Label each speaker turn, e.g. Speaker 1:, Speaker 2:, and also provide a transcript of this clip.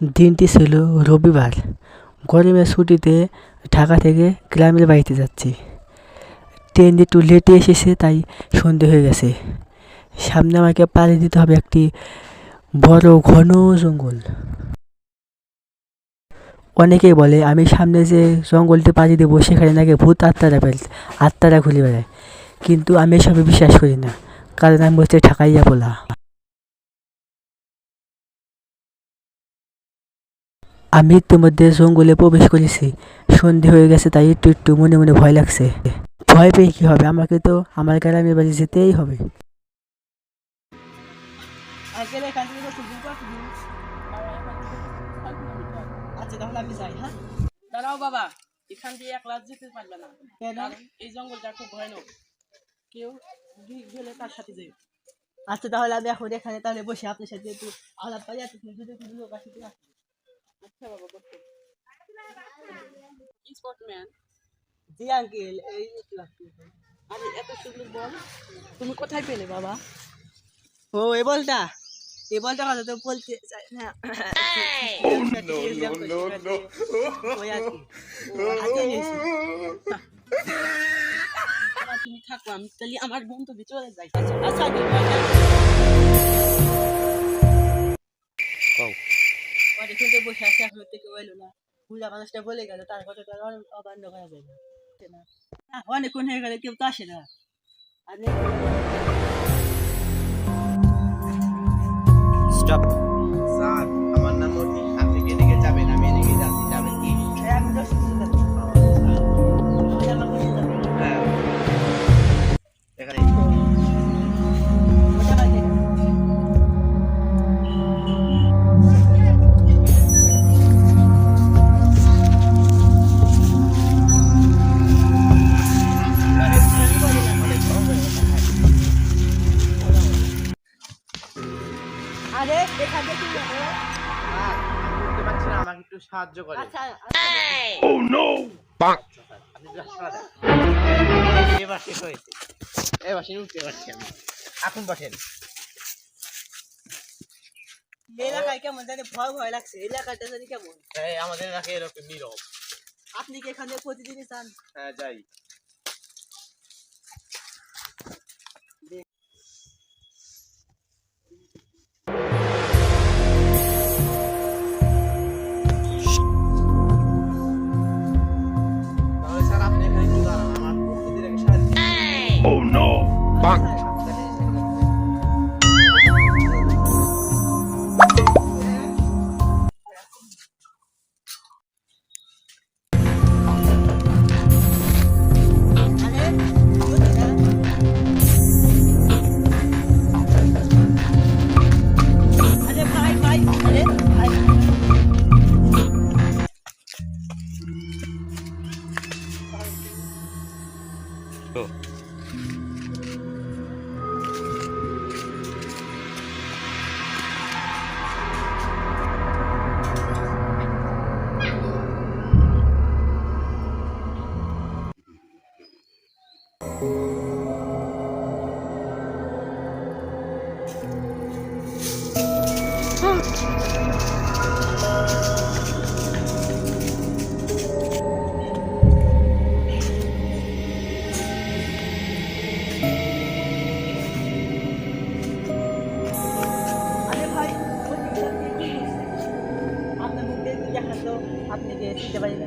Speaker 1: দিনটি ছিল রবিবার। গরমের ছুটিতে ঢাকা থেকে গ্রামের বাড়িতে যাচ্ছি। ট্রেন একটু লেটে এসেছে, তাই সন্ধে হয়ে গেছে। সামনে আমাকে পাড়ি দিতে হবে একটি বড় ঘন জঙ্গল। অনেকেই বলে আমি সামনে যে জঙ্গলটি পাড়ি দেবো সেখানে নাকি ভূত আত্মারা ঘুরে বেড়ায়, কিন্তু আমি এসবে বিশ্বাস করি না, কারণ আমি হচ্ছে ঢাকাইয়া পোলা। আমি ইতিমধ্যে জঙ্গলে প্রবেশ করেছি। সন্ধে হয়ে গেছে, তাই একটু একটু মনে মনে ভয় লাগছে। ভয় পেয়ে কি হবে, আমাকে তো আমার গ্রামের বাড়ি যেতেই হবে। আচ্ছা, তাহলে আমি যাই। হ্যাঁ,
Speaker 2: দাঁড়াও বাবা, এখান দিয়ে একলা যেতে পারবে না, কারণ এই জঙ্গলটা খুব ভয়ানক। কেউ গেলে তার সাথে যাই।
Speaker 1: আচ্ছা, তাহলে আমি এখন এখানে তাহলে বসে আপনার সাথে একটু আলাপ পাই। যদি কোনো লোক আসে তো আসে।
Speaker 2: আচ্ছা বাবা, বসো। স্পটম্যান।
Speaker 1: জি আঙ্কেল, এই একটু আসছি।
Speaker 2: আরে এত সুন্দর বল তুমি কোথায় পেলে বাবা?
Speaker 1: ও, এই বলটা কথা তো বলতে চাই না। ওই আর কি, হাতে নিয়েছি।
Speaker 2: বাবা, তুমি থাকো, আমি তাহলে আমার বন্ধু চলে যাই।
Speaker 1: আচ্ছা, অনেকক্ষণ তো বসে আছি, এখন থেকে বললো না। বুড়া মানুষটা বলে গেল, তার কথাটা অমান্য করা যায় না। অনেকক্ষণ হয়ে গেলে কেউ তো আসে না।
Speaker 3: স্টপ স্যার, আমার নাম মতি। আপনি কি এদিকে যাবেন? আমি এদিকে যাচ্ছি, যাবেন কি? হ্যাঁ, এখানে
Speaker 1: আরে এখান থেকে
Speaker 3: বুঝতে পারছি না, আমাকে একটু সাহায্য করে।
Speaker 1: আচ্ছা,
Speaker 3: আপনি একটু হাসপাতাল যান। এবার শেষ হয়েছে, এবার সে উঠতে পারছি আমি। এখন বসেন।
Speaker 1: এলাকায় কেমন জানি ভয় ভয় লাগছে, এলাকাটা জানি কেমন।
Speaker 3: আমাদের এলাকায় এরকম নীরব।
Speaker 1: আপনি কি এখানে প্রতিদিনই চান?
Speaker 3: হ্যাঁ, যাই। তাহলে স্যার আপনি এখানে একটু দাঁড়ান, আমার প্রকৃতির একটা সাহায্য।
Speaker 1: আরে ভাই ভাই, আরে ভাই, আরে ভাই, আপনার মুখ দিয়ে দেখান তো, আপনি কে চিনতে পারি না।